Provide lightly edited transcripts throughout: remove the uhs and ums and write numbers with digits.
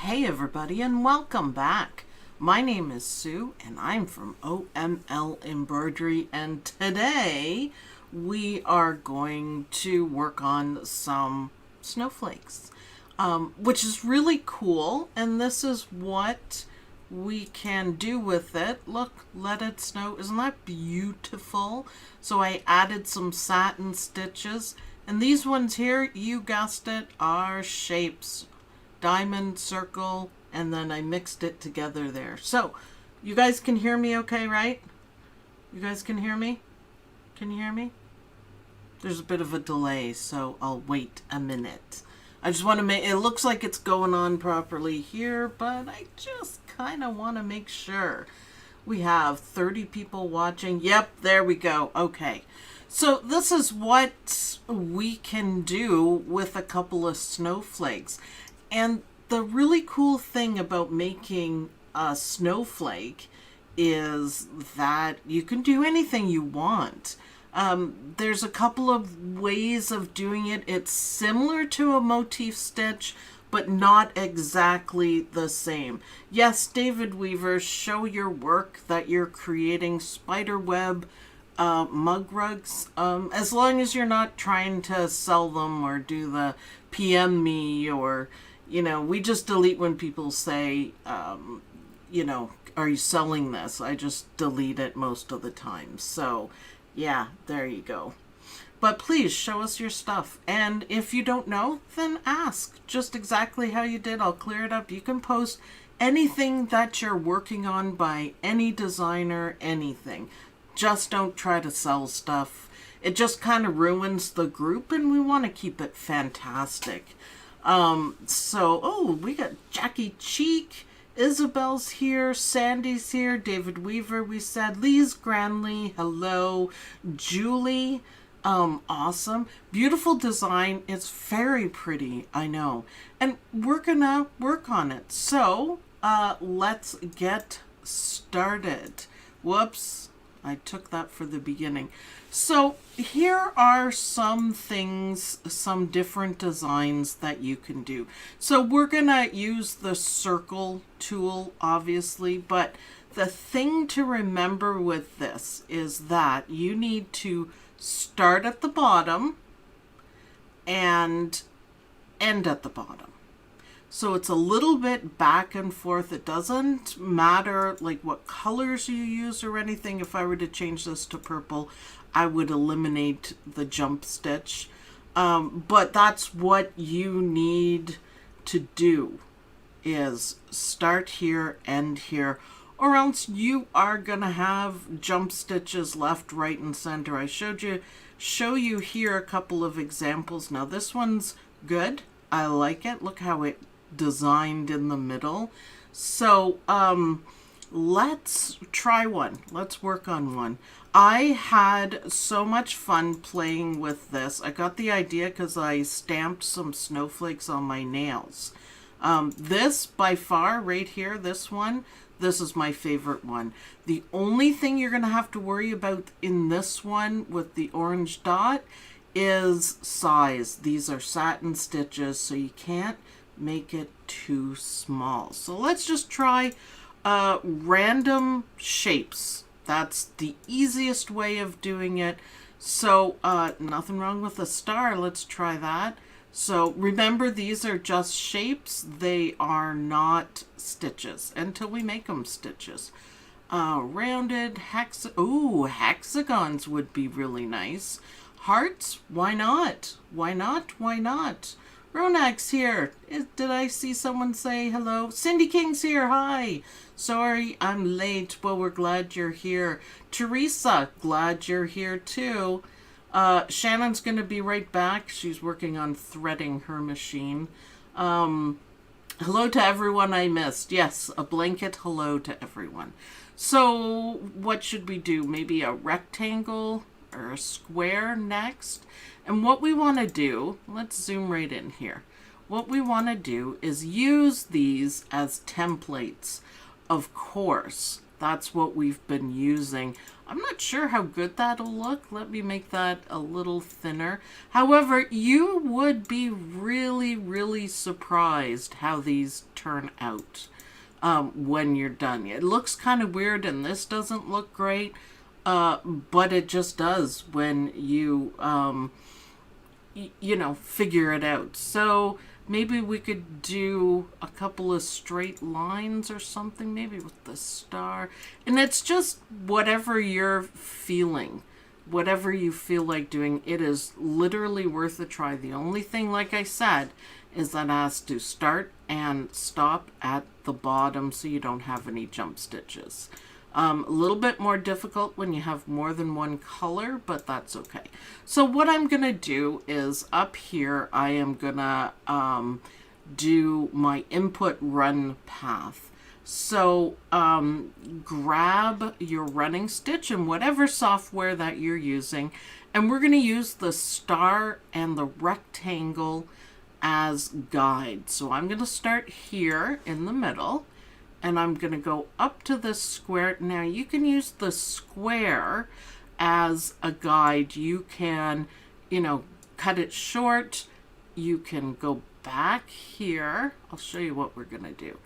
Hey everybody, and welcome back. My name is Sue and I'm from OML Embroidery, and today we are going to work on some snowflakes, which is really cool, and this is what we can do with it. Look, let it snow. Isn't that beautiful? So I added some satin stitches, and these ones here, you guessed it, are shapes. Diamond, circle, and then I mixed it together there. So you guys can hear me okay, right? You guys can hear me? Can you hear me? There's a bit of a delay, so I'll wait a minute. I just want to make, it looks like it's going on properly here, but I just kind of want to make sure. We have 30 people watching. Yep, there we go. Okay. So this is what we can do with a couple of snowflakes. And the really cool thing about making a snowflake is that you can do anything you want. There's a couple of ways of doing it. It's similar to a motif stitch, but not exactly the same. Yes, David Weaver, show your work that you're creating spiderweb mug rugs, as long as you're not trying to sell them or do the PM me, or we just delete when people say, are you selling this? I just delete it most of the time. So yeah, there you go. But please show us your stuff. And if you don't know, then ask just exactly how you did. I'll clear it up. You can post anything that you're working on by any designer, anything. Just don't try to sell stuff. It just kind of ruins the group, and we want to keep it fantastic. We got Jackie Cheek, Isabel's here, Sandy's here, David Weaver, we said, Lee's Granley, hello, Julie, awesome, beautiful design, it's very pretty, I know, and we're gonna work on it, so, let's get started. Whoops, I took that for the beginning. So here are some things, some different designs that you can do. So we're gonna use the circle tool, obviously, but the thing to remember with this is that you need to start at the bottom and end at the bottom. So it's a little bit back and forth. It doesn't matter like what colors you use or anything. If I were to change this to purple, I would eliminate the jump stitch. But that's what you need to do, is start here, end here, or else you are gonna have jump stitches left, right, and center. I show you here a couple of examples. Now this one's good. I like it. Look how it designed in the middle. So let's try one. Let's work on one. I had so much fun playing with this. I got the idea because I stamped some snowflakes on my nails. This by far right here, this is my favorite one. The only thing you're going to have to worry about in this one with the orange dot is size. These are satin stitches, so you can't make it too small. So let's just try random shapes. That's the easiest way of doing it. So nothing wrong with a star. Let's try that. So remember, these are just shapes. They are not stitches until we make them stitches. Rounded hexagons would be really nice. Hearts, why not? Why not? Why not? Ronak's here. Did I see someone say hello? Cindy King's here. Hi. Sorry, I'm late. Well, we're glad you're here. Teresa, glad you're here too. Shannon's going to be right back. She's working on threading her machine. Hello to everyone I missed. Yes, a blanket hello to everyone. So what should we do? Maybe a rectangle or a square next? And what we want to do, let's zoom right in here. What we want to do is use these as templates. Of course, that's what we've been using. I'm not sure how good that'll look. Let me make that a little thinner. However, you would be really, really surprised how these turn out when you're done. It looks kind of weird and this doesn't look great, but it just does when you, you know, figure it out. So maybe we could do a couple of straight lines or something, maybe with the star. And it's just whatever you're feeling, whatever you feel like doing. It is literally worth a try. The only thing, like I said, is that it has to start and stop at the bottom so you don't have any jump stitches. A little bit more difficult when you have more than one color, but that's okay. So what I'm going to do is up here, I am going to do my input run path. So grab your running stitch in whatever software that you're using, and we're going to use the star and the rectangle as guide. So I'm going to start here in the middle, and I'm going to go up to this square. Now you can use the square as a guide. You can, you know, cut it short. You can go back here. I'll show you what we're going to do.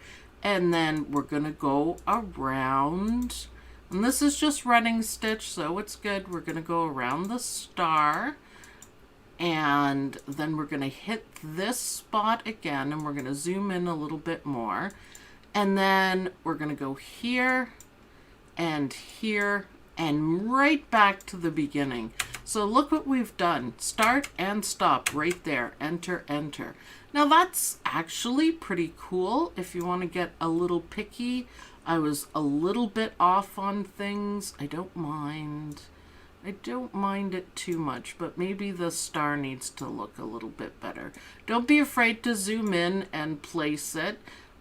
And then we're going to go around. And this is just running stitch, so it's good. We're going to go around the star. And then we're going to hit this spot again, and we're going to zoom in a little bit more. And then we're going to go here and right back to the beginning. So look what we've done. Start and stop right there. Enter, enter. Now that's actually pretty cool if you want to get a little picky. I was a little bit off on things. I don't mind. I don't mind it too much, but maybe the star needs to look a little bit better. Don't be afraid to zoom in and place it.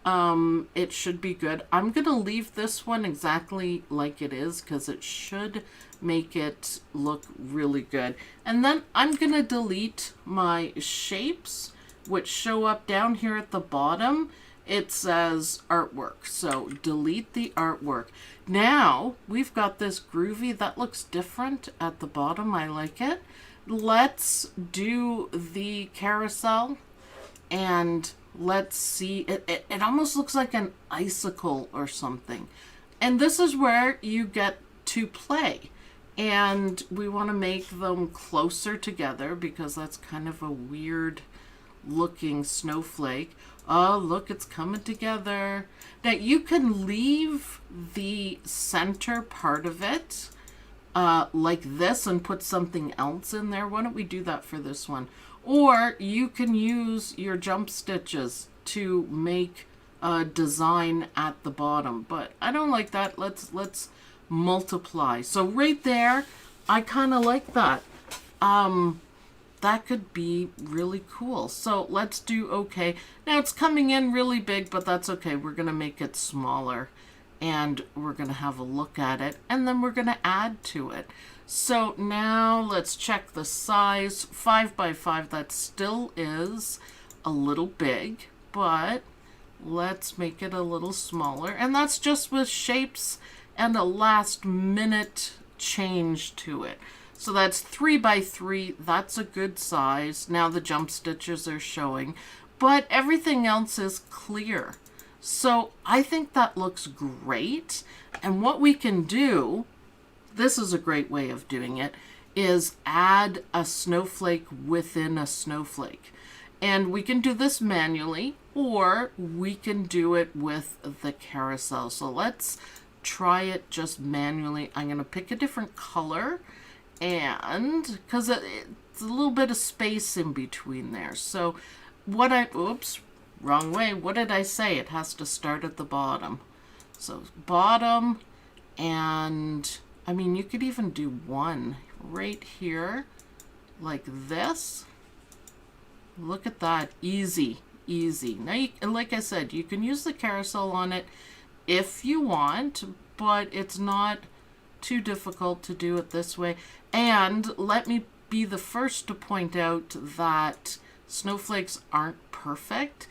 It should be good. I'm going to leave this one exactly like it is because it should make it look really good. And then I'm going to delete my shapes, which show up down here at the bottom. It says artwork, so delete the artwork. Now we've got this groovy that looks different at the bottom. I like it. Let's do the carousel and let's see. It almost looks like an icicle or something. And this is where you get to play. And we want to make them closer together because that's kind of a weird looking snowflake. Oh, look, it's coming together. Now you can leave the center part of it like this and put something else in there. Why don't we do that for this one? Or you can use your jump stitches to make a design at the bottom, but I don't like that. Let's multiply. So right there, I kind of like that. That could be really cool. So let's do okay. Now it's coming in really big, but that's okay. We're going to make it smaller and we're going to have a look at it and then we're going to add to it. So now let's check the size. 5 by 5, that still is a little big, but let's make it a little smaller. And that's just with shapes and a last minute change to it. So that's 3 by 3. That's a good size. Now the jump stitches are showing, but everything else is clear. So I think that looks great. And what we can do, this is a great way of doing it, is add a snowflake within a snowflake. And we can do this manually, or we can do it with the carousel. So let's try it just manually. I'm going to pick a different color, and because it's a little bit of space in between there. So oops, wrong way. What did I say? It has to start at the bottom. So bottom, and I mean, you could even do one right here like this. Look at that. Easy, easy. Now, like I said, you can use the carousel on it if you want, but it's not too difficult to do it this way. And let me be the first to point out that snowflakes aren't perfect.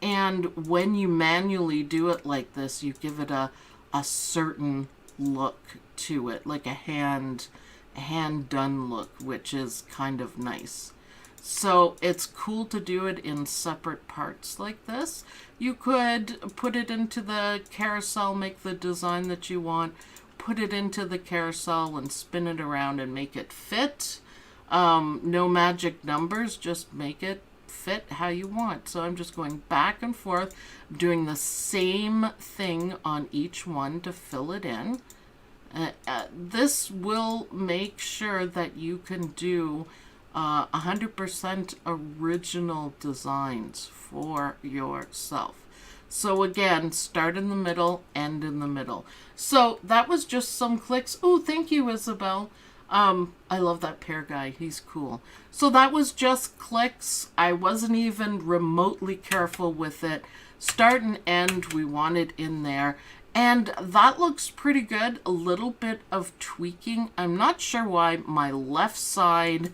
And when you manually do it like this, you give it a a certain look to it, like a hand done look, which is kind of nice. So it's cool to do it in separate parts like this. You could put it into the carousel, make the design that you want, put it into the carousel and spin it around and make it fit. No magic numbers, just make it fit how you want. So I'm just going back and forth, doing the same thing on each one to fill it in. This will make sure that you can do 100% original designs for yourself. So again, start in the middle, end in the middle. So that was just some clicks. Oh, thank you, Isabel. I love that pear guy. He's cool. So that was just clicks. I wasn't even remotely careful with it. Start and end, we want it in there. And that looks pretty good. A little bit of tweaking. I'm not sure why my left side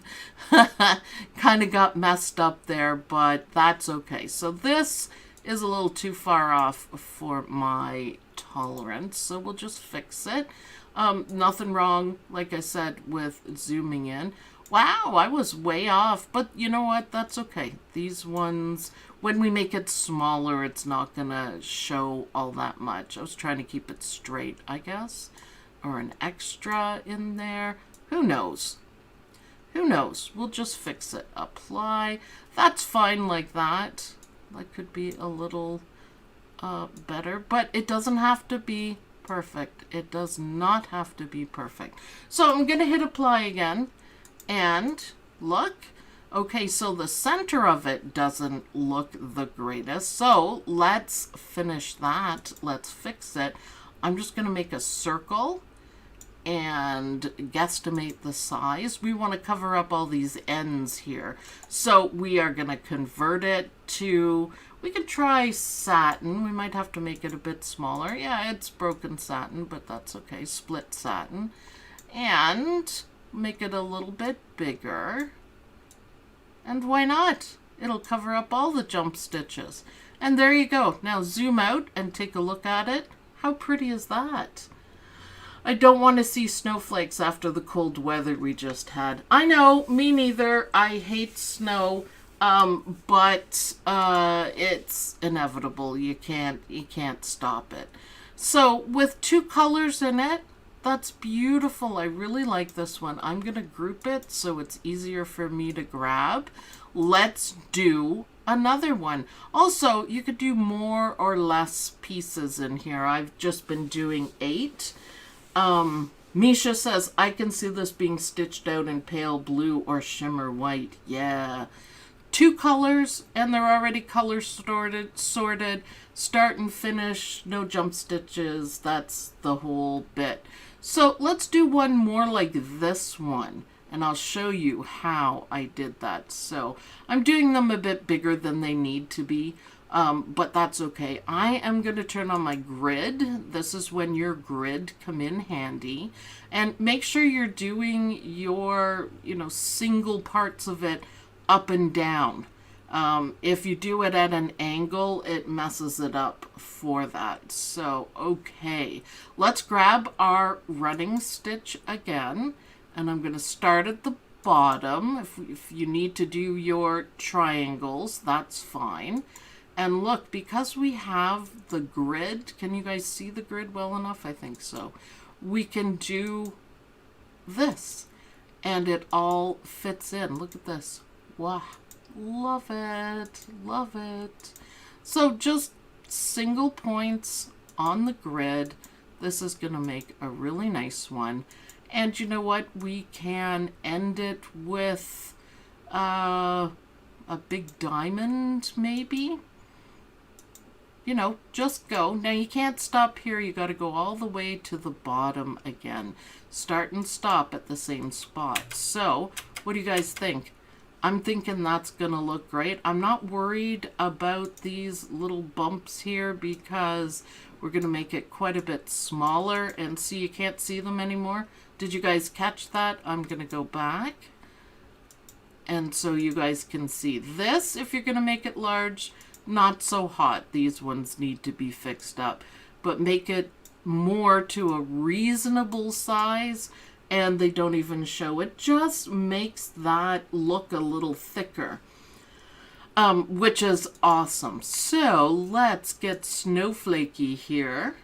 kind of got messed up there, but that's okay. So this is a little too far off for my tolerance, so we'll just fix it. Nothing wrong, like I said, with zooming in. Wow, I was way off, but you know what? That's okay. These ones, when we make it smaller, it's not gonna show all that much. I was trying to keep it straight, I guess, or an extra in there. Who knows? Who knows? We'll just fix it. Apply. That's fine like that. That could be a little better, but it doesn't have to be perfect. It does not have to be perfect. So I'm gonna hit apply again. And look, okay, so the center of it doesn't look the greatest. So let's finish that. Let's fix it. I'm just going to make a circle and guesstimate the size. We want to cover up all these ends here. So we are going to convert it to, we could try satin. We might have to make it a bit smaller. Yeah, it's broken satin, but that's okay. Split satin. And make it a little bit bigger, and why not? It'll cover up all the jump stitches. And there you go. Now zoom out and take a look at it. How pretty is that? I don't want to see snowflakes after the cold weather we just had. I know, me neither. I hate snow, but it's inevitable. You can't stop it. So with two colors in it, that's beautiful. I really like this one. I'm going to group it so it's easier for me to grab. Let's do another one. Also, you could do more or less pieces in here. I've just been doing 8. Misha says, I can see this being stitched out in pale blue or shimmer white. Yeah. 2 colors, and they're already color sorted. Start and finish, no jump stitches. That's the whole bit. So let's do one more like this one, and I'll show you how I did that. So I'm doing them a bit bigger than they need to be, but that's okay. I am going to turn on my grid. This is when your grid come in handy, and make sure you're doing your, single parts of it up and down. If you do it at an angle, it messes it up for that. So, okay, let's grab our running stitch again, and I'm going to start at the bottom. If you need to do your triangles, that's fine. And look, because we have the grid, can you guys see the grid well enough? I think so. We can do this, and it all fits in. Look at this. Wow. Love it. Love it. So just single points on the grid. This is going to make a really nice one. And you know what? We can end it with a big diamond, maybe. Just go. Now you can't stop here. You got to go all the way to the bottom again. Start and stop at the same spot. So what do you guys think? I'm thinking that's going to look great. I'm not worried about these little bumps here because we're going to make it quite a bit smaller. And see, you can't see them anymore. Did you guys catch that? I'm going to go back. And so you guys can see this. If you're going to make it large, not so hot. These ones need to be fixed up. But make it more to a reasonable size, and they don't even show. It just makes that look a little thicker, which is awesome. So let's get snowflakey here.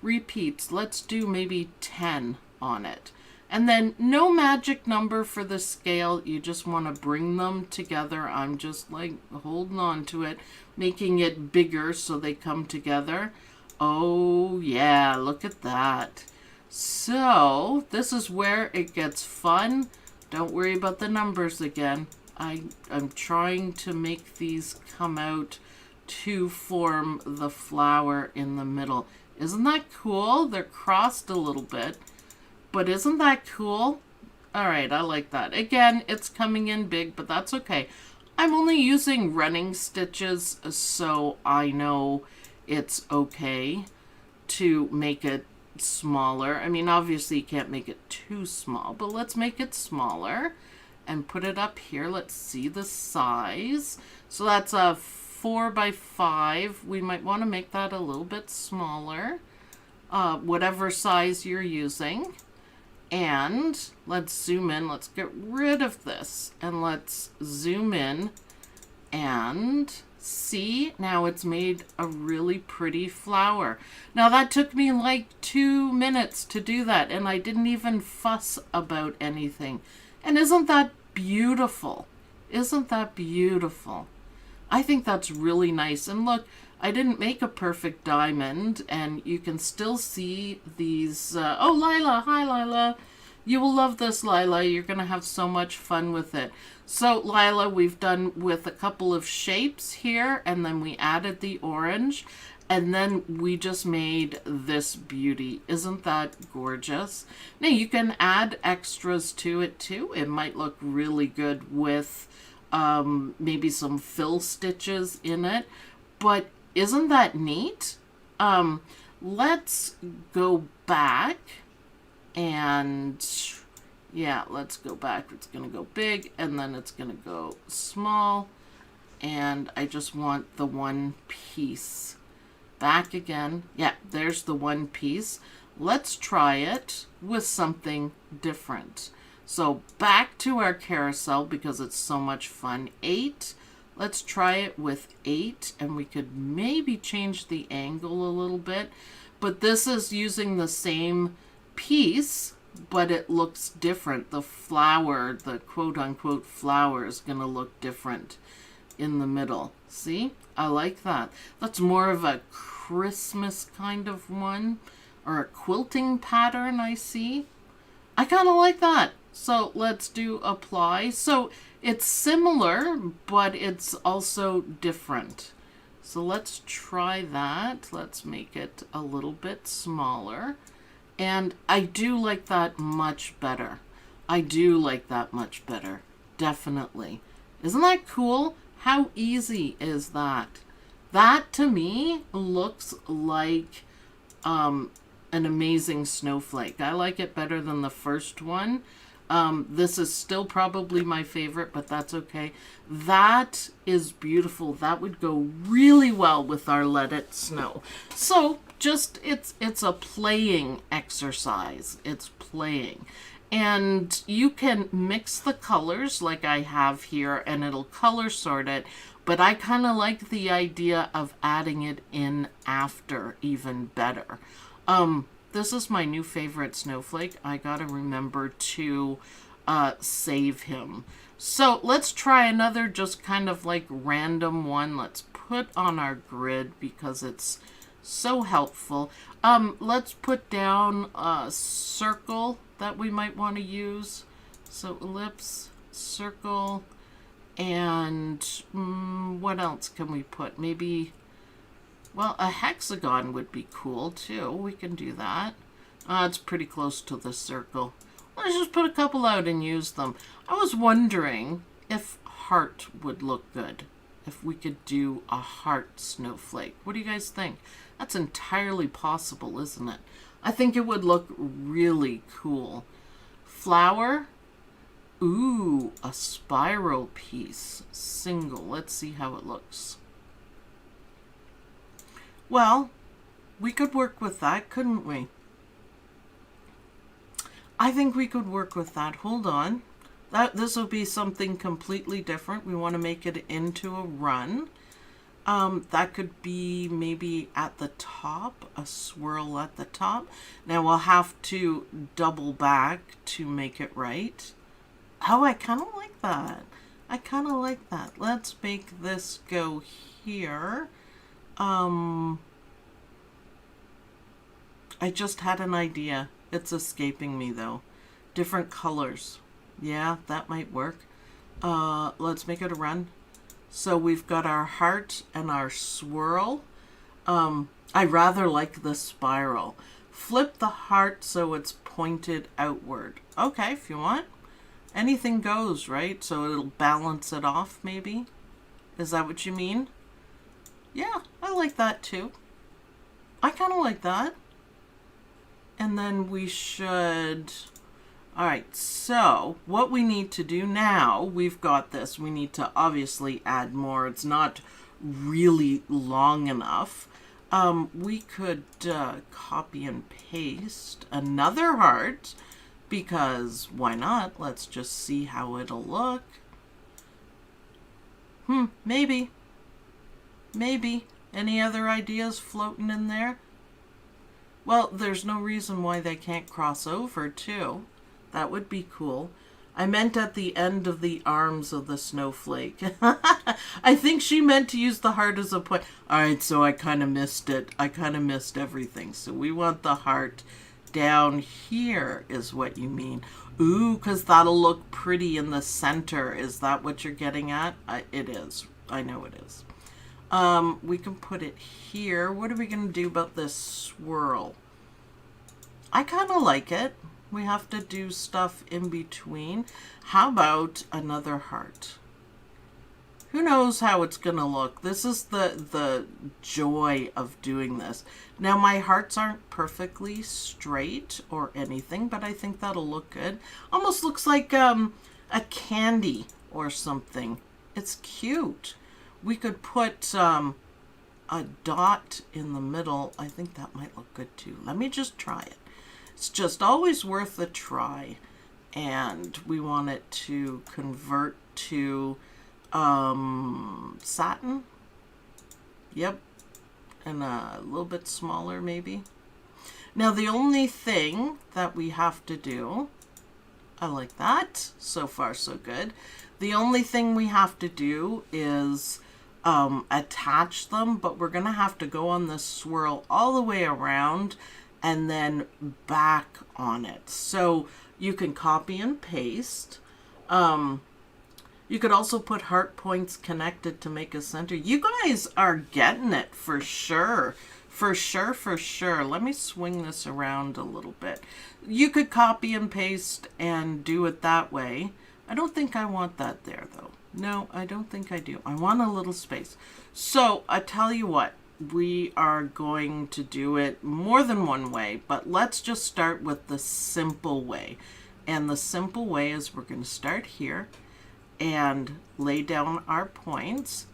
Repeats, let's do maybe 10 on it. And then no magic number for the scale. You just want to bring them together. I'm just like holding on to it, making it bigger so they come together. Oh yeah, look at that. So this is where it gets fun. Don't worry about the numbers again. I'm trying to make these come out to form the flower in the middle. Isn't that cool? They're crossed a little bit. But isn't that cool? All right, I like that. Again, it's coming in big, but that's okay. I'm only using running stitches, so I know it's okay to make it smaller. I mean, obviously you can't make it too small, but let's make it smaller and put it up here. Let's see the size. So that's a 4 by 5. We might want to make that a little bit smaller, whatever size you're using. And let's zoom in. Let's get rid of this and let's zoom in and see. Now it's made a really pretty flower. Now that took me like 2 minutes to do that, and I didn't even fuss about anything. And isn't that beautiful? Isn't that beautiful? I think that's really nice. And look, I didn't make a perfect diamond, and you can still see these. Oh, Lila. Hi, Lila. You will love this, Lila. You're going to have so much fun with it. So, Lila, we've done with a couple of shapes here, and then we added the orange, and then we just made this beauty. Isn't that gorgeous? Now, you can add extras to it, too. It might look really good with maybe some fill stitches in it, but isn't that neat? Let's go back and yeah, let's go back. It's going to go big and then it's going to go small. And I just want the one piece back again. Yeah, there's the one piece. Let's try it with something different. So back to our carousel because it's so much fun. 8. Let's try it with 8, and we could maybe change the angle a little bit. But this is using the same piece, but it looks different. The flower, the quote-unquote flower, is going to look different in the middle. See? I like that. That's more of a Christmas kind of one, or a quilting pattern, I see. I kind of like that. So let's do apply. So it's similar, but it's also different. So let's try that. Let's make it a little bit smaller. And I do like that much better. I do like that much better. Definitely. Isn't that cool? How easy is that? That to me looks like an amazing snowflake. I like it better than the first one. This is still probably my favorite, but that's okay. That is beautiful. That would go really well with our Let It Snow. So just, it's a playing exercise. It's playing. And you can mix the colors like I have here, and it'll color sort it. But I kind of like the idea of adding it in after even better. This is my new favorite snowflake. I gotta remember to save him. So let's try another just kind of like random one. Let's put on our grid because it's so helpful. Let's put down a circle that we might want to use. So ellipse, circle, and what else can we put? Maybe... well, a hexagon would be cool, too. We can do that. It's pretty close to the circle. Let's just put a couple out and use them. I was wondering if heart would look good. If we could do a heart snowflake. What do you guys think? That's entirely possible, isn't it? I think it would look really cool. Flower. Ooh, a spiral piece. Single. Let's see how it looks. Well, We could work with that, couldn't we? I think we could work with that. Hold on. This will be something completely different. We want to make it into a run. That could be maybe at the top, a swirl at the top. Now we'll have to double back to make it right. Oh, I kind of like that. I kind of like that. Let's make this go here. I just had an idea. It's escaping me though. Different colors. Yeah, that might work. Let's make it a run. So we've got our heart and our swirl. I rather like the spiral. Flip the heart so it's pointed outward. Okay, if you want. Anything goes, right? So it'll balance it off, maybe? Is that what you mean? Yeah, I like that too. I kind of like that. And then we should... All right, so what we need to do now, we've got this. We need to obviously add more. It's not really long enough. We could copy and paste another heart, because why not? Let's just see how it'll look. Maybe. Maybe. Any other ideas floating in there? Well, there's no reason why they can't cross over, too. That would be cool. I meant at the end of the arms of the snowflake. I think she meant to use the heart as a point. All right, so I kind of missed it. I kind of missed everything. So we want the heart down here is what you mean. Ooh, because that'll look pretty in the center. Is that what you're getting at? It is. I know it is. We can put it here. What are we going to do about this swirl? I kind of like it. We have to do stuff in between. How about another heart? Who knows how it's going to look? This is the joy of doing this. Now, my hearts aren't perfectly straight or anything, but I think that'll look good. Almost looks like a candy or something. It's cute. We could put a dot in the middle. I think that might look good too. Let me just try it. It's just always worth a try. And we want it to convert to satin. Yep. And a little bit smaller maybe. Now the only thing that we have to do, I like that. So far so good. The only thing we have to do is attach them, but we're going to have to go on this swirl all the way around and then back on it. So you can copy and paste. You could also put heart points connected to make a center. You guys are getting it for sure. For sure, for sure. Let me swing this around a little bit. You could copy and paste and do it that way. I don't think I want that there though. No, I don't think I do. I want a little space. So I tell you what, we are going to do it more than one way, but let's just start with the simple way. And the simple way is we're going to start here and lay down our points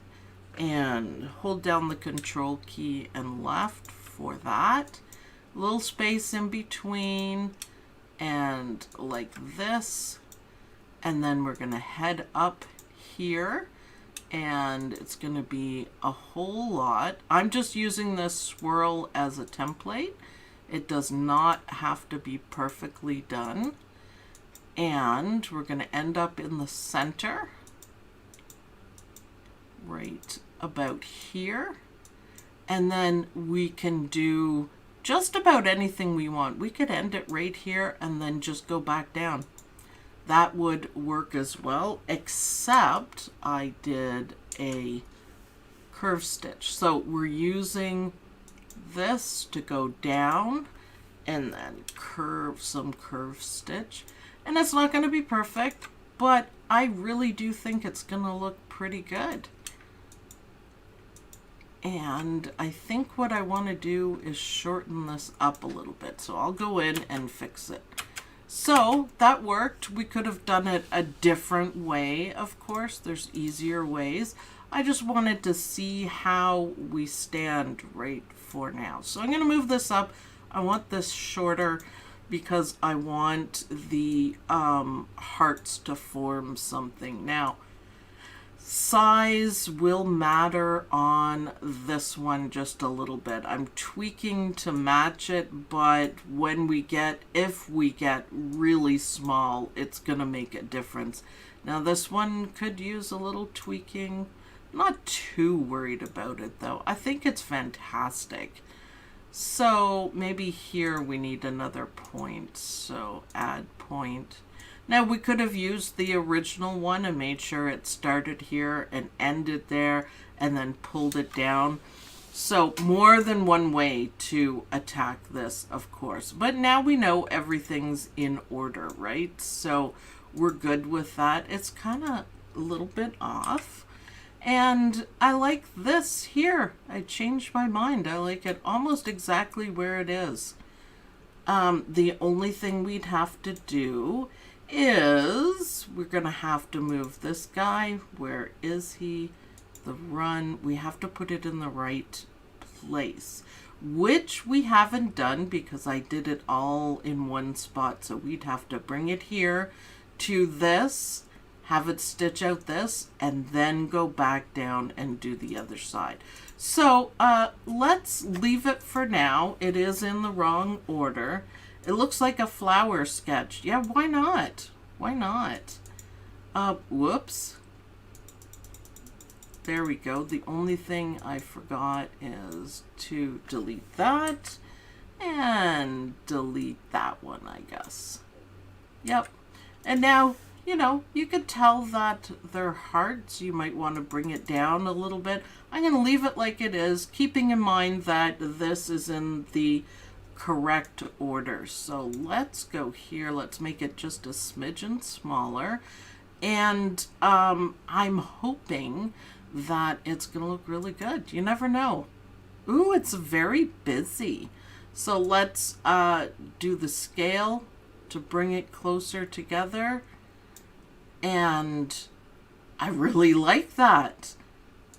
and hold down the control key and left for that. Little space in between and like this. And then we're going to head up here. And it's going to be a whole lot. I'm just using this swirl as a template. It does not have to be perfectly done. And we're going to end up in the center, right about here. And then we can do just about anything we want. We could end it right here and then just go back down. That would work as well, except I did a curve stitch. So we're using this to go down and then some curve stitch. And it's not going to be perfect, but I really do think it's going to look pretty good. And I think what I want to do is shorten this up a little bit. So I'll go in and fix it. So that worked. We could have done it a different way, of course. There's easier ways. I just wanted to see how we stand right for now. So I'm going to move this up. I want this shorter because I want the hearts to form something. Now, size will matter on this one just a little bit. I'm tweaking to match it, but if we get really small, it's gonna make a difference. Now this one could use a little tweaking. Not too worried about it though. I think it's fantastic. So maybe here we need another point. So add point. Now we could have used the original one and made sure it started here and ended there and then pulled it down. So more than one way to attack this, of course. But now we know everything's in order, right? So we're good with that. It's kind of a little bit off. And I like this here. I changed my mind. I like it almost exactly where it is. The only thing we'd have to do is we're going to have to move this guy. Where is he? The run. We have to put it in the right place, which we haven't done because I did it all in one spot. So we'd have to bring it here to this, have it stitch out this, and then go back down and do the other side. So let's leave it for now. It is in the wrong order. It looks like a flower sketch. Yeah, why not? Why not? Whoops. There we go. The only thing I forgot is to delete that and delete that one, I guess. Yep. And now, you know, you could tell that they're hearts. You might want to bring it down a little bit. I'm going to leave it like it is, keeping in mind that this is in the correct order. So let's go here. Let's make it just a smidgen smaller. And I'm hoping that it's going to look really good. You never know. Ooh, it's very busy. So let's do the scale to bring it closer together. And I really like that.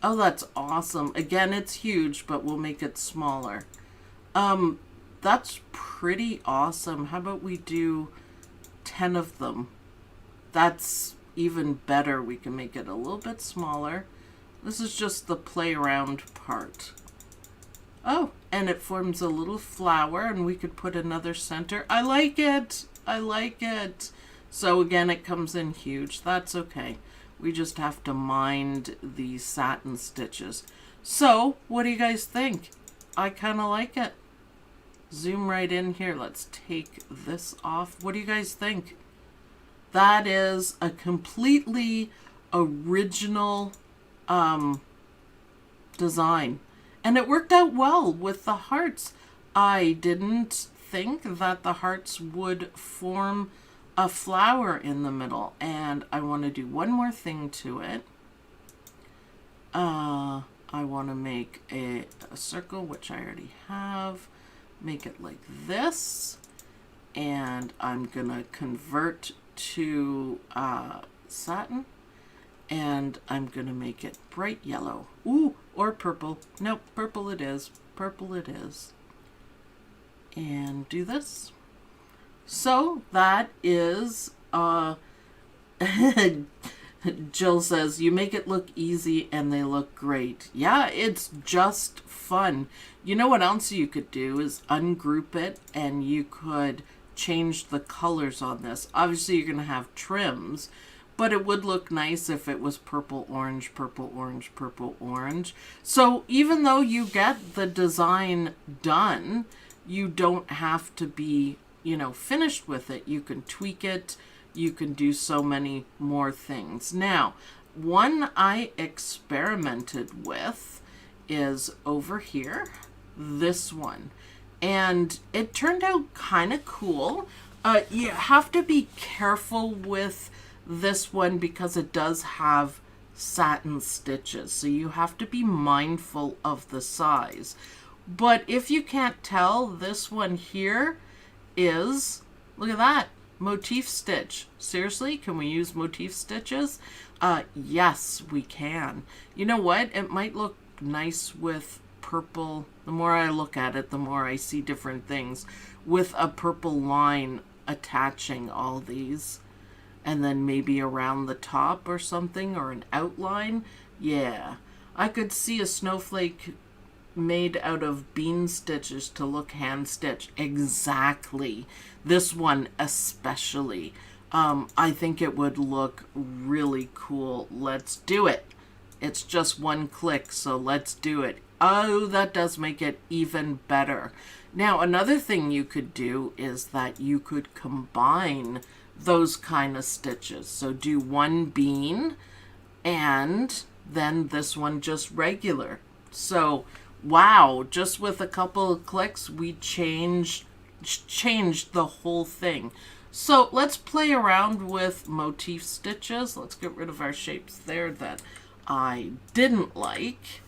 Oh, that's awesome. Again, it's huge, but we'll make it smaller. That's pretty awesome. How about we do 10 of them? That's even better. We can make it a little bit smaller. This is just the play around part. Oh, and it forms a little flower, and we could put another center. I like it. I like it. So again, it comes in huge. That's okay. We just have to mind the satin stitches. So what do you guys think? I kind of like it. Zoom right in here. Let's take this off. What do you guys think? That is a completely original design. And it worked out well with the hearts. I didn't think that the hearts would form a flower in the middle. And I want to do one more thing to it. I want to make a circle, which I already have. Make it like this. And I'm going to convert to satin. And I'm going to make it bright yellow. Ooh, or purple. Nope, purple it is. Purple it is. And do this. So that is, Jill says, you make it look easy and they look great. Yeah, it's just fun. You know what else you could do is ungroup it, and you could change the colors on this. Obviously, you're going to have trims, but it would look nice if it was purple, orange, purple, orange, purple, orange. So even though you get the design done, you don't have to be, you know, finished with it. You can tweak it. You can do so many more things. Now, one I experimented with is over here, this one. And it turned out kind of cool. You have to be careful with this one because it does have satin stitches. So you have to be mindful of the size. But if you can't tell, this one here is, look at that. motif stitch. Seriously, can we use motif stitches? Yes, we can. You know what? It might look nice with purple. The more I look at it, the more I see different things with a purple line attaching all these, and then maybe around the top or something, or an outline. Yeah, I could see a snowflake made out of bean stitches to look hand stitched. Exactly. This one especially. I think it would look really cool. Let's do it. It's just one click, so let's do it. Oh, that does make it even better. Now, another thing you could do is that you could combine those kind of stitches. So do one bean and then this one just regular. So, wow, just with a couple of clicks, we changed the whole thing. So let's play around with motif stitches. Let's get rid of our shapes there that I didn't like.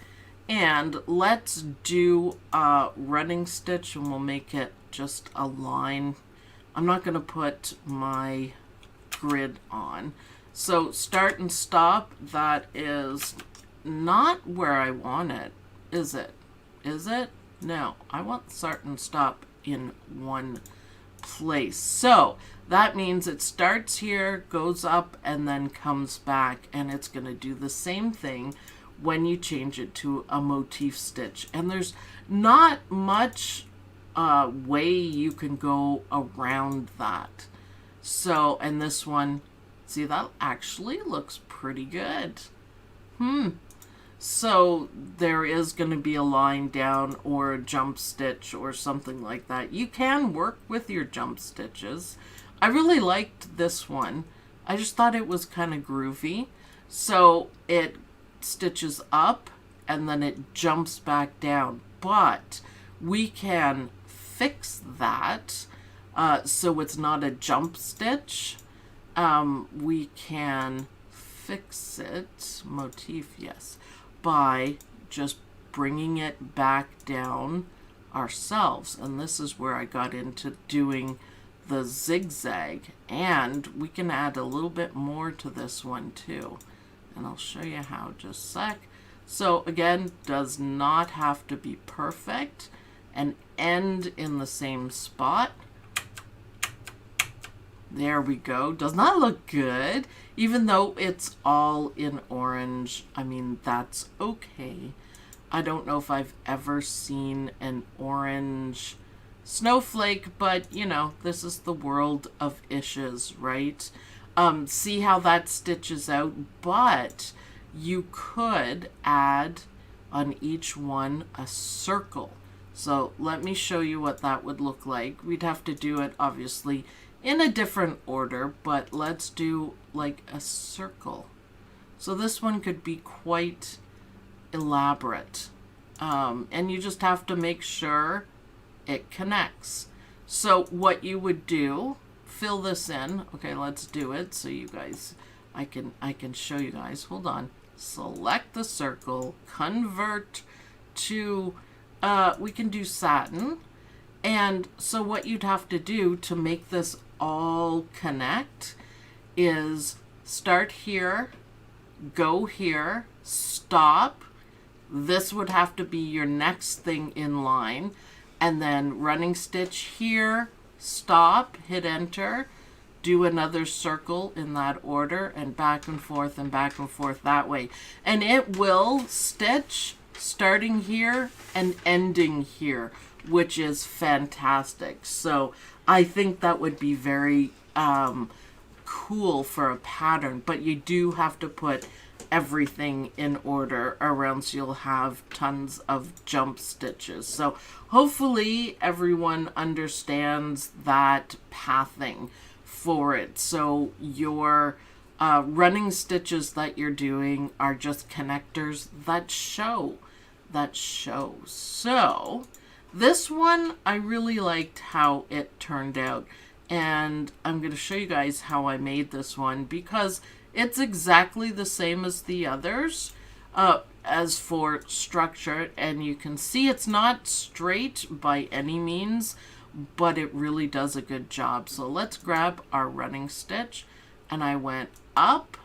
And let's do a running stitch, and we'll make it just a line. I'm not going to put my grid on. So start and stop, that is not where I want it, is it? Is it? No, I want start and stop in one place. So that means it starts here, goes up, and then comes back, and it's going to do the same thing when you change it to a motif stitch. And there's not much way you can go around that. So, and this one, see, that actually looks pretty good. So there is going to be a line down or a jump stitch or something like that. You can work with your jump stitches. I really liked this one. I just thought it was kind of groovy. So it stitches up and then it jumps back down. But we can fix that so it's not a jump stitch. We can fix it, motif, yes, by just bringing it back down ourselves. And this is where I got into doing the zigzag, and we can add a little bit more to this one too, and I'll show you how just a sec. So again, does not have to be perfect and end in the same spot. There we go. Does not look good, even though it's all in orange. I mean, that's okay. I don't know if I've ever seen an orange snowflake, but you know, this is the world of ishes, right? See how that stitches out, but you could add on each one a circle. So let me show you what that would look like. We'd have to do it obviously in a different order, but let's do like a circle. So this one could be quite elaborate. And you just have to make sure it connects. So what you would do, fill this in. Okay, let's do it so you guys, I can show you guys. Hold on. Select the circle, convert to, we can do satin. And so what you'd have to do to make this all connect is start here, go here, stop. This would have to be your next thing in line. And then running stitch here, stop, hit enter, do another circle in that order, and back and forth that way. And it will stitch starting here and ending here, which is fantastic. So I think that would be very cool for a pattern, but you do have to put everything in order, or else you'll have tons of jump stitches. So hopefully everyone understands that pathing for it. So your running stitches that you're doing are just connectors that show. So this one, I really liked how it turned out, and I'm going to show you guys how I made this one, because it's exactly the same as the others as for structure, and you can see it's not straight by any means, but it really does a good job. So let's grab our running stitch, and I went up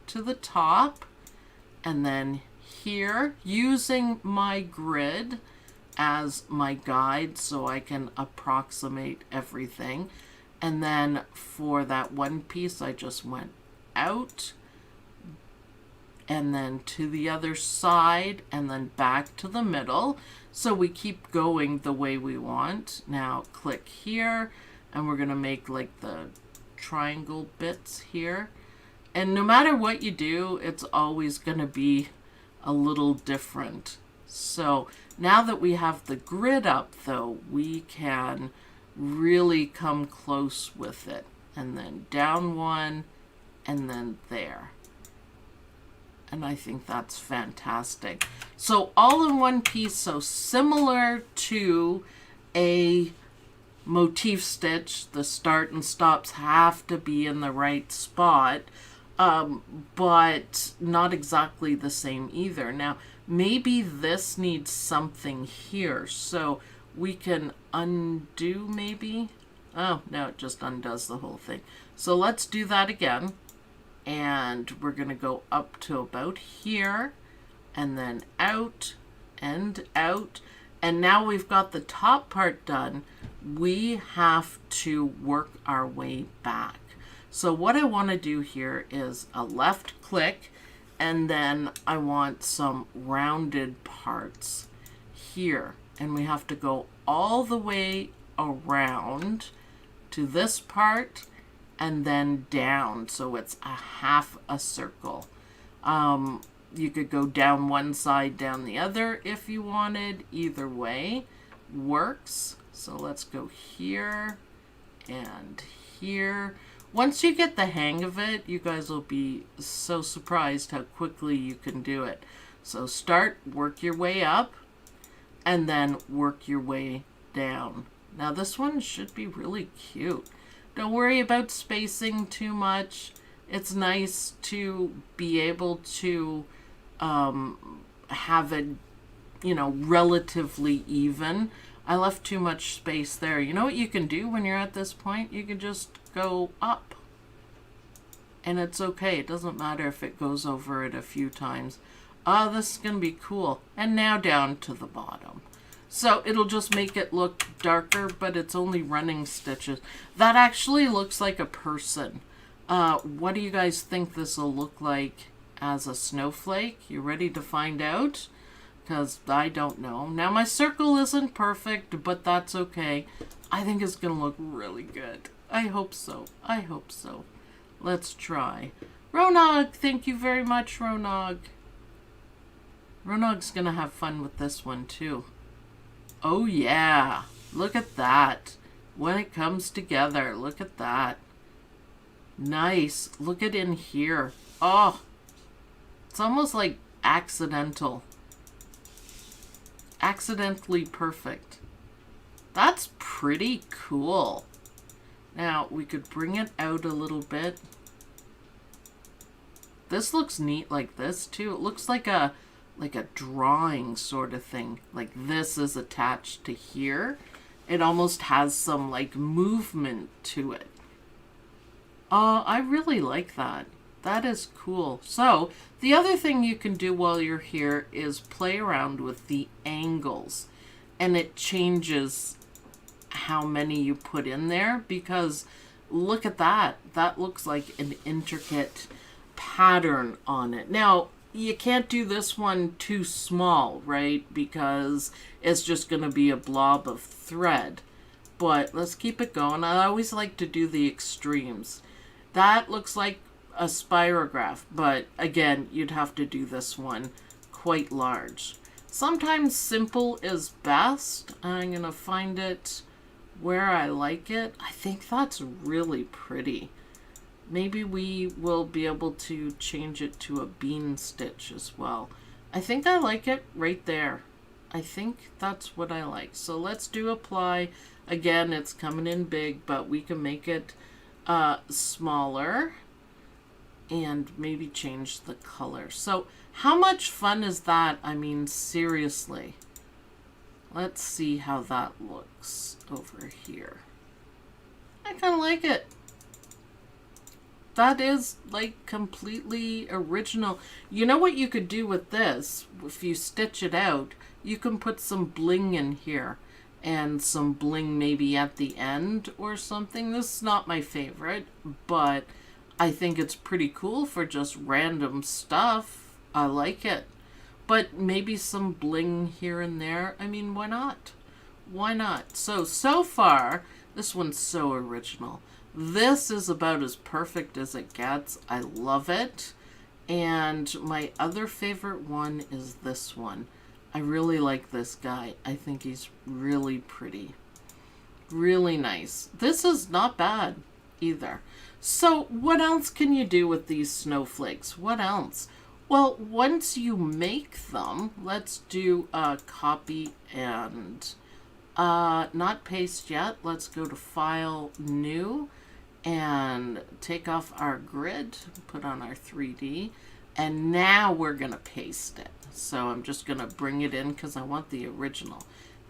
to the top and then here, using my grid as my guide so I can approximate everything. And then for that one piece, I just went out and then to the other side and then back to the middle. So we keep going the way we want. Now click here and we're going to make like the triangle bits here. And no matter what you do, it's always going to be a little different. So now that we have the grid up though, we can really come close with it. And then down one and then there. And I think that's fantastic. So all in one piece, so similar to a motif stitch, the start and stops have to be in the right spot, but not exactly the same either. Now, maybe this needs something here, so we can undo maybe. Oh, no, it just undoes the whole thing. So let's do that again. And we're going to go up to about here and then out and out. And now we've got the top part done. We have to work our way back. So what I want to do here is a left click, and then I want some rounded parts here. And we have to go all the way around to this part and then down, so it's a half a circle. You could go down one side, down the other if you wanted. Either way works. So let's go here and here. Once you get the hang of it, you guys will be so surprised how quickly you can do it. So start, work your way up, and then work your way down. Now this one should be really cute. Don't worry about spacing too much. It's nice to be able to have it, you know, relatively even. I left too much space there. You know what you can do when you're at this point? You can just go up. And it's okay. It doesn't matter if it goes over it a few times. This is going to be cool. And now down to the bottom. So it'll just make it look darker, but it's only running stitches. That actually looks like a person. What do you guys think this will look like as a snowflake? You ready to find out? Because I don't know. Now my circle isn't perfect, but that's okay. I think it's going to look really good. I hope so. I hope so. Let's try. Ronog, thank you very much, Ronog. Ronog's going to have fun with this one too. Oh yeah, look at that. When it comes together, look at that. Nice. Look at in here. Oh, it's almost like accidental. Accidentally perfect. That's pretty cool. Now we could bring it out a little bit. This looks neat like this too. It looks like a drawing sort of thing. Like this is attached to here. It almost has some like movement to it. I really like that. That is cool. So the other thing you can do while you're here is play around with the angles, and it changes how many you put in there, because look at that. That looks like an intricate pattern on it. Now, you can't do this one too small, right? Because it's just going to be a blob of thread. But let's keep it going. I always like to do the extremes. That looks like a spirograph, but again, you'd have to do this one quite large. Sometimes simple is best. I'm going to find it where I like it. I think that's really pretty. Maybe we will be able to change it to a bean stitch as well. I think I like it right there. I think that's what I like. So let's do apply. Again, it's coming in big, but we can make it smaller and maybe change the color. So how much fun is that? I mean, seriously. Let's see how that looks over here. I kind of like it. That is like completely original. You know what you could do with this? If you stitch it out, you can put some bling in here and some bling maybe at the end or something. This is not my favorite, but I think it's pretty cool for just random stuff. I like it. But maybe some bling here and there. I mean, why not? Why not? So far, this one's so original. This is about as perfect as it gets. I love it. And my other favorite one is this one. I really like this guy. I think he's really pretty. Really nice. This is not bad either. So what else can you do with these snowflakes? What else? Well, once you make them, let's do a copy and not paste yet. Let's go to File, New, and take off our grid, put on our 3D, and now we're going to paste it. So I'm just going to bring it in because I want the original.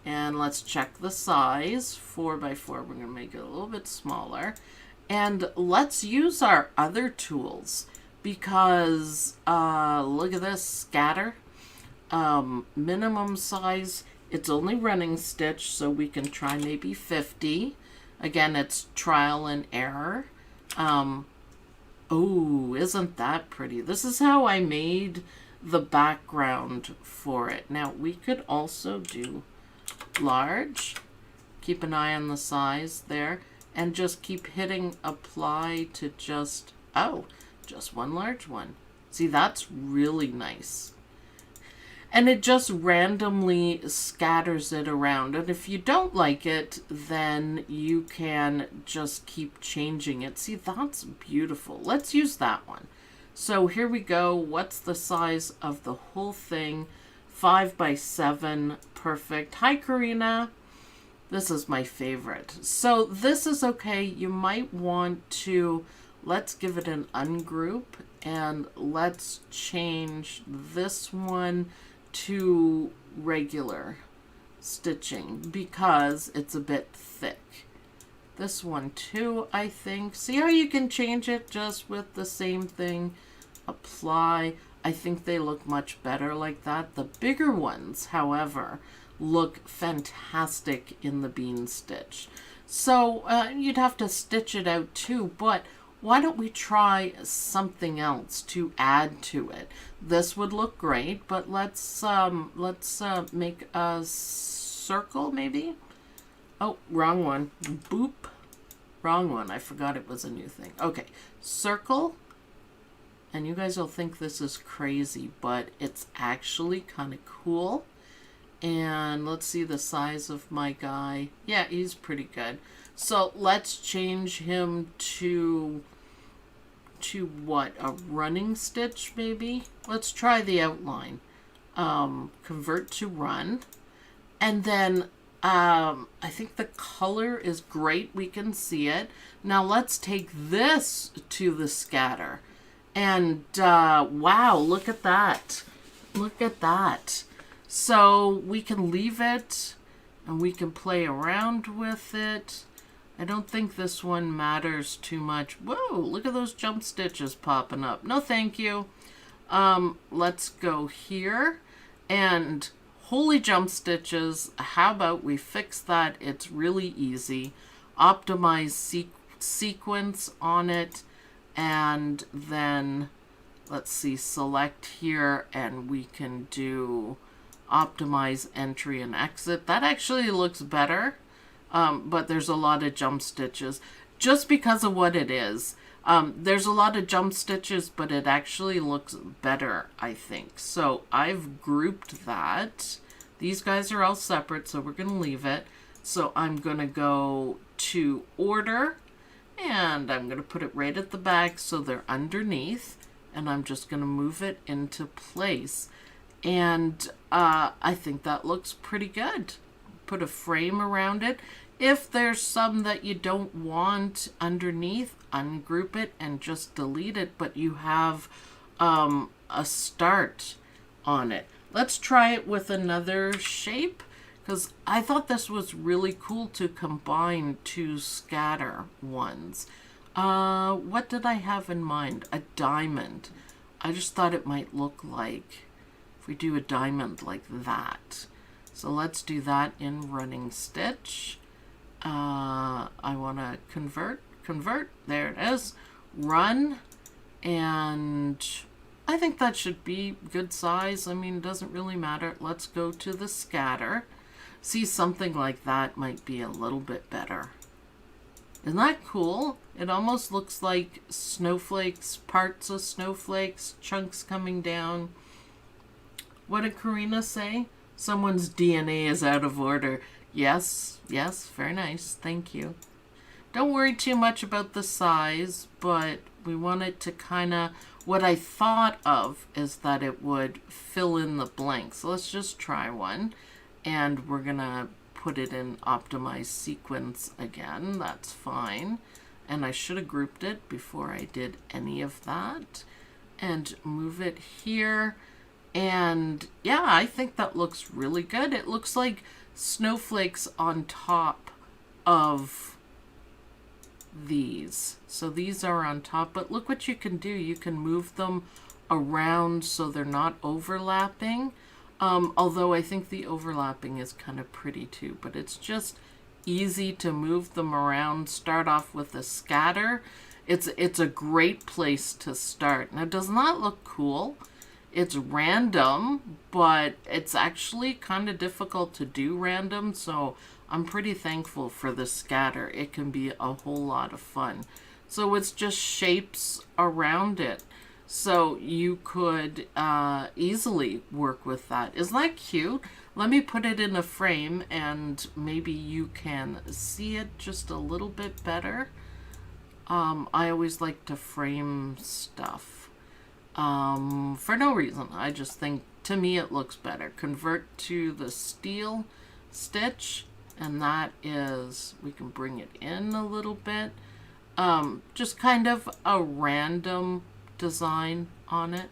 And let's check the size, 4x4. We're going to make it a little bit smaller. And let's use our other tools because look at this, scatter. Minimum size, it's only running stitch, so we can try maybe 50. Again, it's trial and error. Oh, isn't that pretty? This is how I made the background for it. Now, we could also do large. Keep an eye on the size there. And just keep hitting apply to just one large one. See, that's really nice. And it just randomly scatters it around. And if you don't like it, then you can just keep changing it. See, that's beautiful. Let's use that one. So here we go. What's the size of the whole thing? 5x7. Perfect. Hi, Karina. This is my favorite. So this is okay. You might want to, let's give it an ungroup and let's change this one to regular stitching because it's a bit thick. This one too, I think. See how you can change it just with the same thing? Apply. I think they look much better like that. The bigger ones, however, look fantastic in the bean stitch. So you'd have to stitch it out too, but why don't we try something else to add to it? This would look great, but let's make a circle maybe. Oh, wrong one. Boop. Wrong one. I forgot it was a new thing. Okay, circle. And you guys will think this is crazy, but it's actually kind of cool. And let's see the size of my guy. Yeah, he's pretty good. So let's change him to what? A running stitch maybe? Let's try the outline. Convert to run. And then I think the color is great. We can see it. Now let's take this to the scatter. And wow, look at that. Look at that. So we can leave it and we can play around with it. I don't think this one matters too much. Whoa, look at those jump stitches popping up. No, thank you. Let's go here and holy jump stitches. How about we fix that? It's really easy. Optimize sequence on it. And then let's see, select here and we can do optimize entry and exit. That actually looks better, but there's a lot of jump stitches just because of what it is. There's a lot of jump stitches, but it actually looks better, I think. So I've grouped that. These guys are all separate, so we're going to leave it. So I'm going to go to order and I'm going to put it right at the back so they're underneath, and I'm just going to move it into place. And I think that looks pretty good. Put a frame around it. If there's some that you don't want underneath, ungroup it and just delete it, but you have a start on it. Let's try it with another shape. because I thought this was really cool to combine two scatter ones. What did I have in mind? A diamond. I just thought it might look like if we do a diamond like that. So let's do that in running stitch. I want to convert, there it is, run, and I think that should be good size. I mean, it doesn't really matter. Let's go to the scatter. See, something like that might be a little bit better. Isn't that cool? It almost looks like snowflakes, parts of snowflakes, chunks coming down. What did Karina say? Someone's DNA is out of order. Yes, yes, very nice. Thank you. Don't worry too much about the size, but we want it to kind of, what I thought of is that it would fill in the blanks. So let's just try one, and we're gonna put it in optimized sequence again. That's fine. And I should have grouped it before I did any of that. And move it here. And yeah, I think that looks really good. It looks like snowflakes on top of these. So these are on top, but look what you can do. You can move them around so they're not overlapping. Although I think the overlapping is kind of pretty too, but it's just easy to move them around. Start off with a scatter. It's a great place to start. Now, does not look cool. It's random, but it's actually kind of difficult to do random, so I'm pretty thankful for the scatter. It can be a whole lot of fun. So it's just shapes around it. So you could easily work with that. Isn't that cute? Let me put it in a frame and maybe you can see it just a little bit better. I always like to frame stuff for no reason. I just think, to me, it looks better. Convert to the steel stitch, and that is, we can bring it in a little bit. Just kind of a random design on it.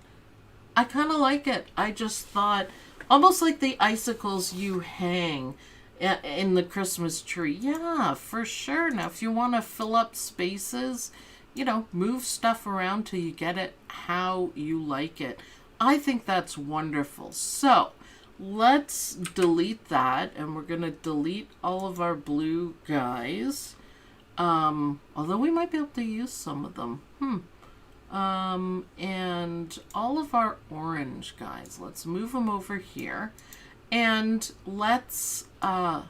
I kind of like it. I just thought, almost like the icicles you hang in the Christmas tree. Yeah, for sure. Now, if you want to fill up spaces, you know, move stuff around till you get it how you like it. I think that's wonderful. So let's delete that, and we're going to delete all of our blue guys. Although we might be able to use some of them. And all of our orange guys, let's move them over here, and let's draw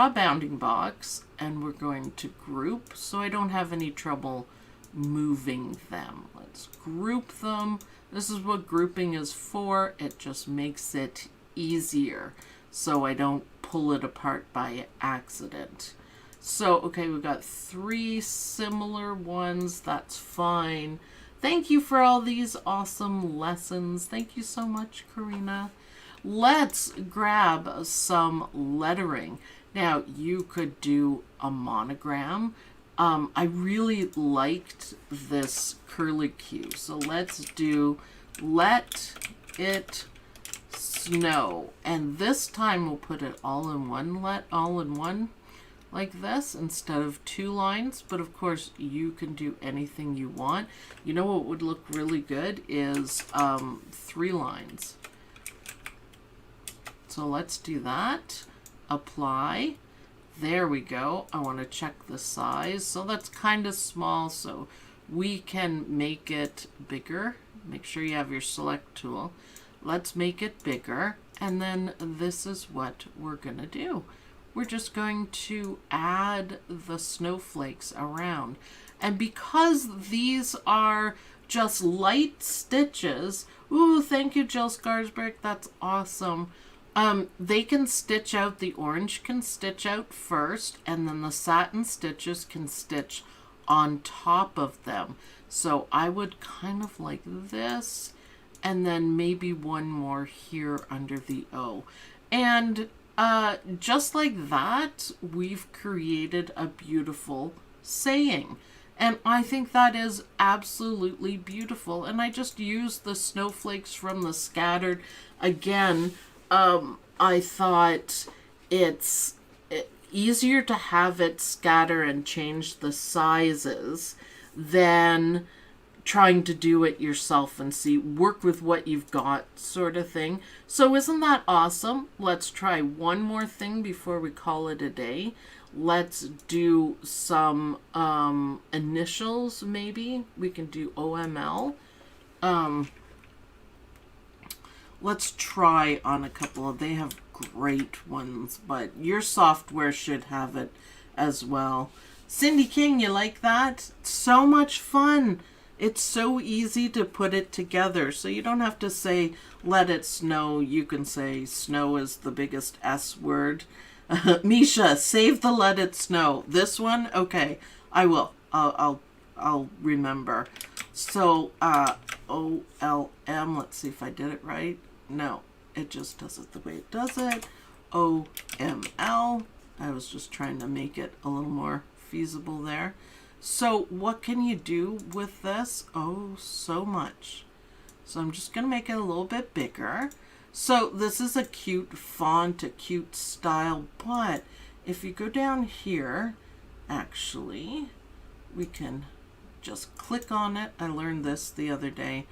a bounding box, and we're going to group so I don't have any trouble moving them. Let's group them. This is what grouping is for. It just makes it easier so I don't pull it apart by accident. So, okay, we've got 3 similar ones. That's fine. Thank you for all these awesome lessons. Thank you so much, Karina. Let's grab some lettering. Now, you could do a monogram. I really liked this curlicue. So let's do Let It Snow. And this time we'll put it all in one, like this, instead of 2 lines. But of course, you can do anything you want. You know what would look really good is 3 lines. So let's do that. Apply. There we go. I want to check the size. So that's kind of small, so we can make it bigger. Make sure you have your select tool. Let's make it bigger. And then this is what we're going to do. We're just going to add the snowflakes around. And because these are just light stitches, ooh, thank you, Jill Scarsberg, that's awesome. They can stitch out, the orange can stitch out first, and then the satin stitches can stitch on top of them. So I would kind of like this, and then maybe one more here under the O. And just like that, we've created a beautiful saying. And I think that is absolutely beautiful. And I just used the snowflakes from the scattered again. I thought it's easier to have it scatter and change the sizes than trying to do it yourself and work with what you've got sort of thing. So isn't that awesome? Let's try one more thing before we call it a day. Let's do some initials maybe. We can do OML. Let's try on a couple of, they have great ones, but your software should have it as well. Cindy King, you like that? So much fun. It's so easy to put it together. So you don't have to say, let it snow. You can say snow is the biggest S word. Misha, save the let it snow. This one? Okay, I will. I'll remember. So, OLM, let's see if I did it right. No, it just does it the way it does it. OML. I was just trying to make it a little more feasible there. So what can you do with this? Oh, so much. So I'm just going to make it a little bit bigger. So this is a cute font, a cute style, but if you go down here, actually, we can just click on it. I learned this the other day,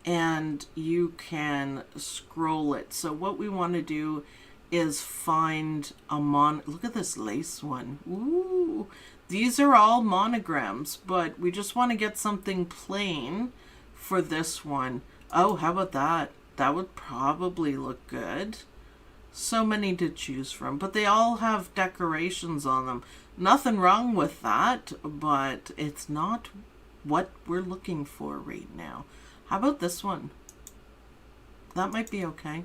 and you can scroll it. So what we want to do is find a look at this lace one. Ooh, these are all monograms, but we just want to get something plain for this one. Oh, how about that? That would probably look good. So many to choose from, but they all have decorations on them. Nothing wrong with that, but it's not what we're looking for right now. How about this one? That might be okay.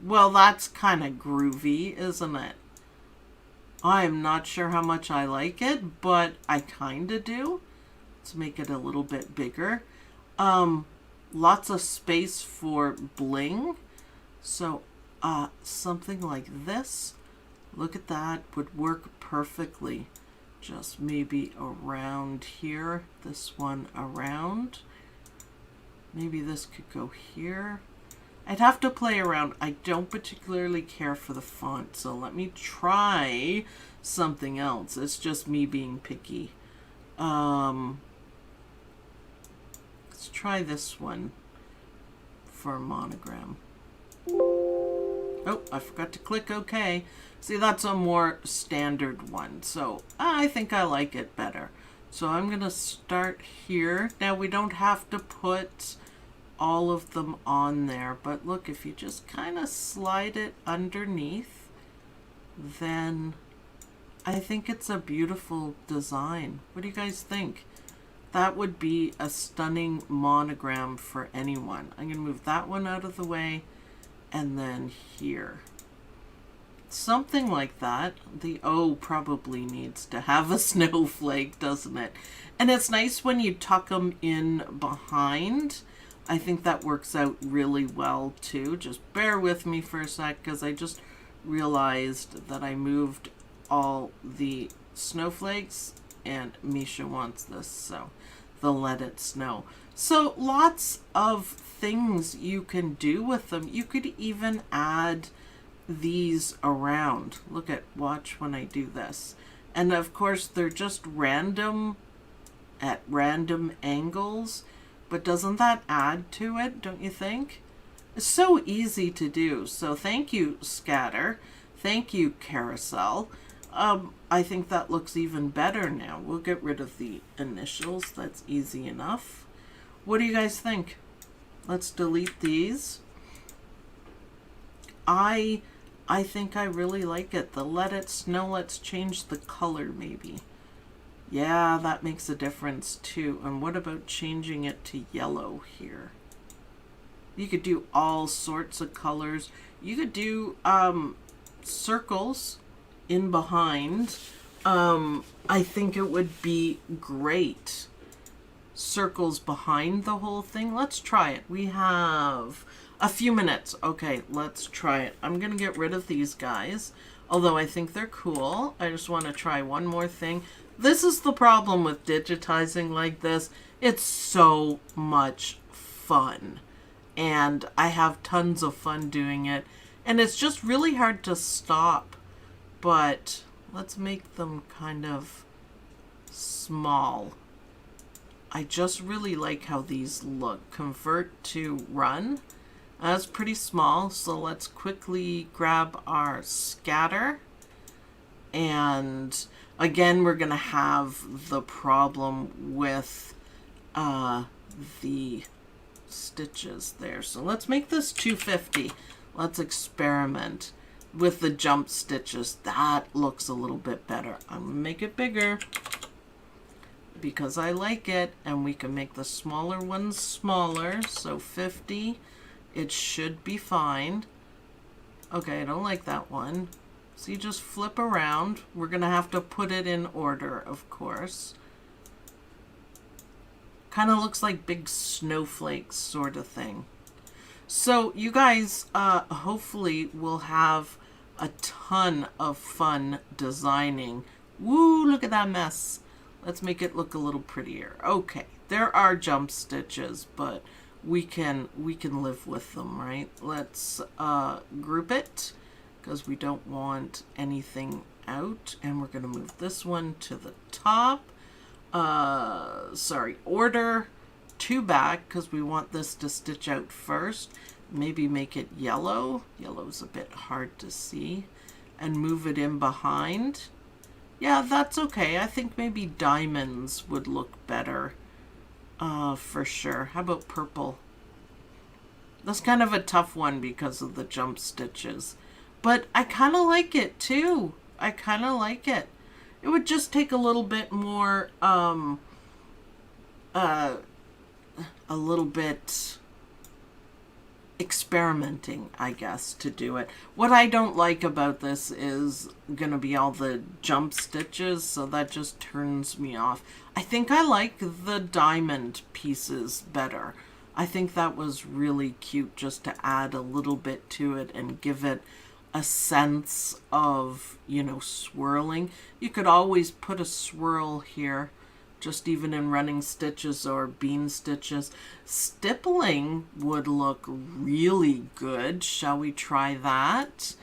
Well, that's kind of groovy, isn't it? I'm not sure how much I like it, but I kind of do. Let's make it a little bit bigger. Lots of space for bling. So something like this, look at that, would work perfectly. Just maybe around here, this one around. Maybe this could go here. I'd have to play around. I don't particularly care for the font, so let me try something else. It's just me being picky. Let's try this one for a monogram. Oh, I forgot to click OK. See, that's a more standard one, so I think I like it better. So I'm going to start here. Now, we don't have to put all of them on there, but look, if you just kind of slide it underneath, then I think it's a beautiful design. What do you guys think? That would be a stunning monogram for anyone. I'm going to move that one out of the way, and then here. Something like that. The O probably needs to have a snowflake, doesn't it? And it's nice when you tuck them in behind. I think that works out really well too. Just bear with me for a sec, because I just realized that I moved all the snowflakes and Misha wants this, so the let it snow. So lots of things you can do with them. You could even add these around. Watch when I do this. And of course they're just random at random angles, but doesn't that add to it, don't you think? It's so easy to do. So thank you, Scatter. Thank you, Carousel. I think that looks even better now. We'll get rid of the initials. That's easy enough. What do you guys think? Let's delete these. I think I really like it. The let it snow, let's change the color maybe. Yeah, that makes a difference too. And what about changing it to yellow here? You could do all sorts of colors. You could do circles in behind. I think it would be great. Circles behind the whole thing. Let's try it. We have a few minutes. Okay, let's try it. I'm going to get rid of these guys, although I think they're cool. I just want to try one more thing. This is the problem with digitizing like this. It's so much fun, and I have tons of fun doing it. And it's just really hard to stop. But let's make them kind of small. I just really like how these look. Convert to run. That's pretty small, so let's quickly grab our scatter. And again, we're going to have the problem with the stitches there. So let's make this 250. Let's experiment with the jump stitches. That looks a little bit better. I'm going to make it bigger because I like it, and we can make the smaller ones smaller. So 50, it should be fine. Okay, I don't like that one. So you just flip around. We're going to have to put it in order, of course. Kind of looks like big snowflakes sort of thing. So you guys hopefully will have a ton of fun designing. Woo, look at that mess. Let's make it look a little prettier. Okay, there are jump stitches, but we can live with them, right? Let's group it because we don't want anything out, and we're going to move this one to the top. Order 2 back because we want this to stitch out first. Maybe make it yellow. Yellow's a bit hard to see. And move it in behind. Yeah, that's okay. I think maybe diamonds would look better for sure. How about purple? That's kind of a tough one because of the jump stitches. But I kind of like it too. I kind of like it. It would just take a little bit more, a little bit experimenting, I guess, to do it. What I don't like about this is going to be all the jump stitches, so that just turns me off. I think I like the diamond pieces better. I think that was really cute just to add a little bit to it and give it a sense of, you know, swirling. You could always put a swirl here, just even in running stitches or bean stitches. Stippling would look really good. Shall we try that?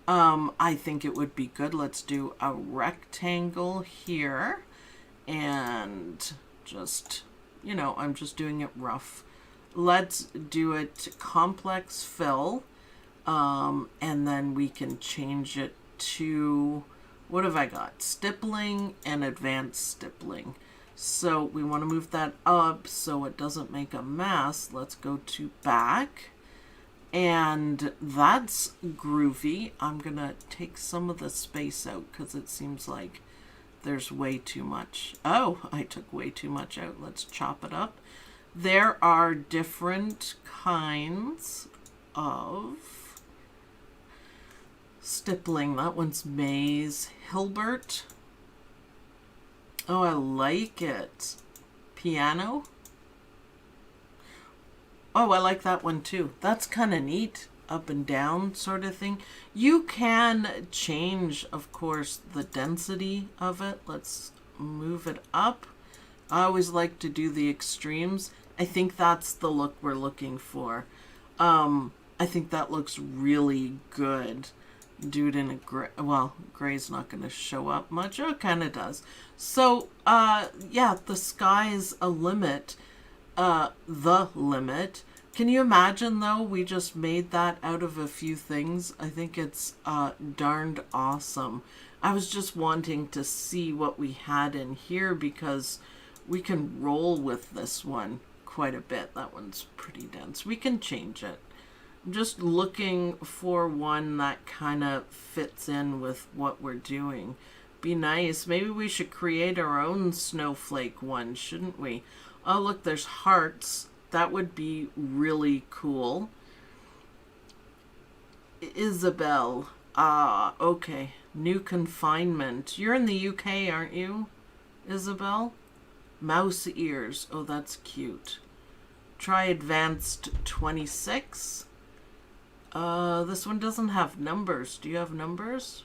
I think it would be good. Let's do a rectangle here and just, you know, I'm just doing it rough. Let's do it complex fill. And then we can change it to, what have I got? Stippling and advanced stippling. So we want to move that up so it doesn't make a mess. Let's go to back. And that's groovy. I'm going to take some of the space out because it seems like there's way too much. Oh, I took way too much out. Let's chop it up. There are different kinds of stippling. That one's Maze. Hilbert. Oh, I like it. Piano. Oh, I like that one too. That's kind of neat. Up and down sort of thing. You can change, of course, the density of it. Let's move it up. I always like to do the extremes. I think that's the look we're looking for. I think that looks really good. Do it in a gray. Well, gray's not going to show up much. Oh, it kind of does. So, yeah, the sky's a limit. The limit. Can you imagine, though, we just made that out of a few things? I think it's darned awesome. I was just wanting to see what we had in here because we can roll with this one quite a bit. That one's pretty dense. We can change it. I'm just looking for one that kind of fits in with what we're doing. Be nice. Maybe we should create our own snowflake one, shouldn't we? Oh, look, there's hearts. That would be really cool. Isabel. Okay. New confinement. You're in the UK, aren't you, Isabel? Mouse ears. Oh, that's cute. Try advanced 26. This one doesn't have numbers. Do you have numbers?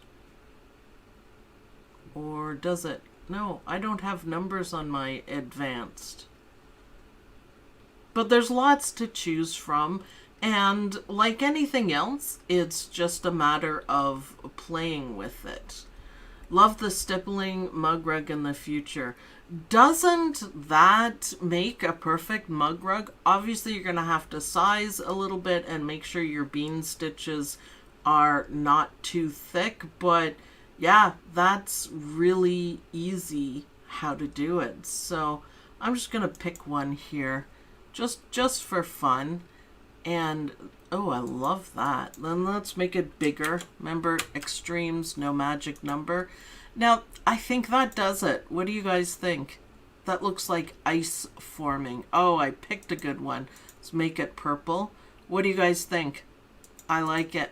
Or does it? No, I don't have numbers on my advanced. But there's lots to choose from. And like anything else, it's just a matter of playing with it. Love the stippling mug rug in the future. Doesn't that make a perfect mug rug? Obviously, you're going to have to size a little bit and make sure your bean stitches are not too thick. But yeah, that's really easy how to do it. So I'm just going to pick one here just for fun. And oh, I love that. Then let's make it bigger. Remember, extremes, no magic number. Now, I think that does it. What do you guys think? That looks like ice forming. Oh, I picked a good one. Let's make it purple. What do you guys think? I like it.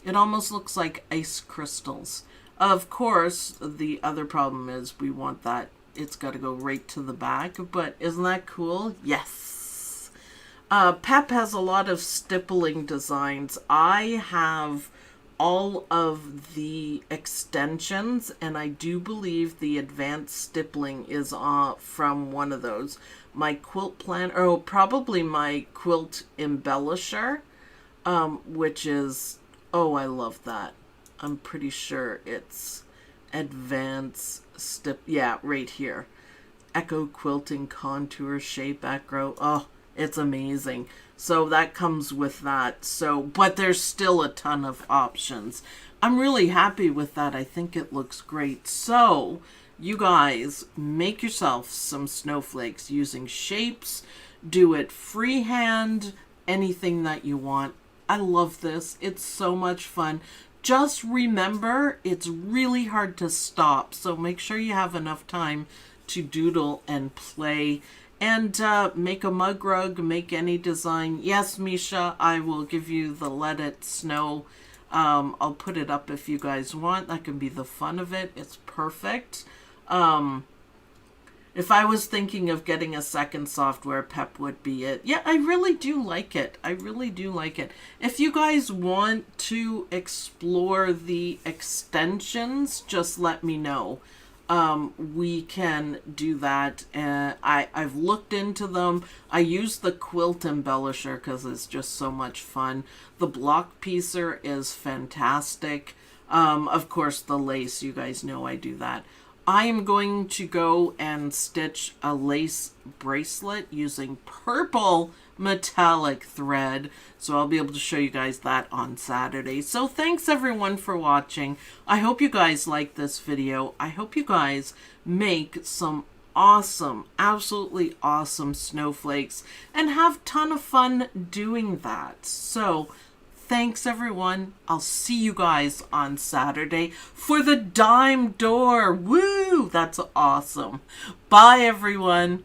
It almost looks like ice crystals. Of course, the other problem is we want that. It's got to go right to the back. But isn't that cool? Yes. Pep has a lot of stippling designs. I have all of the extensions, and I do believe the advanced stippling is from one of those. My quilt plan, or probably my quilt embellisher, which is, oh, I love that. I'm pretty sure it's advanced yeah, right here. Echo quilting contour shape acro. Oh, it's amazing. So that comes with that. So, but there's still a ton of options. I'm really happy with that. I think it looks great. So you guys make yourself some snowflakes using shapes. Do it freehand, anything that you want. I love this. It's so much fun. Just remember, it's really hard to stop. So make sure you have enough time to doodle and play. And make a mug rug, make any design. Yes, Misha, I will give you the Let It Snow. I'll put it up if you guys want. That can be the fun of it. It's perfect. If I was thinking of getting a second software, Pep would be it. Yeah, I really do like it. I really do like it. If you guys want to explore the extensions, just let me know. We can do that. I've looked into them. I use the quilt embellisher because it's just so much fun. The block piecer is fantastic. Of course, the lace, you guys know I do that. I am going to go and stitch a lace bracelet using purple metallic thread. So I'll be able to show you guys that on Saturday. So thanks everyone for watching. I hope you guys like this video. I hope you guys make some awesome, absolutely awesome snowflakes and have a ton of fun doing that. So thanks everyone. I'll see you guys on Saturday for the dime door. Woo! That's awesome. Bye everyone.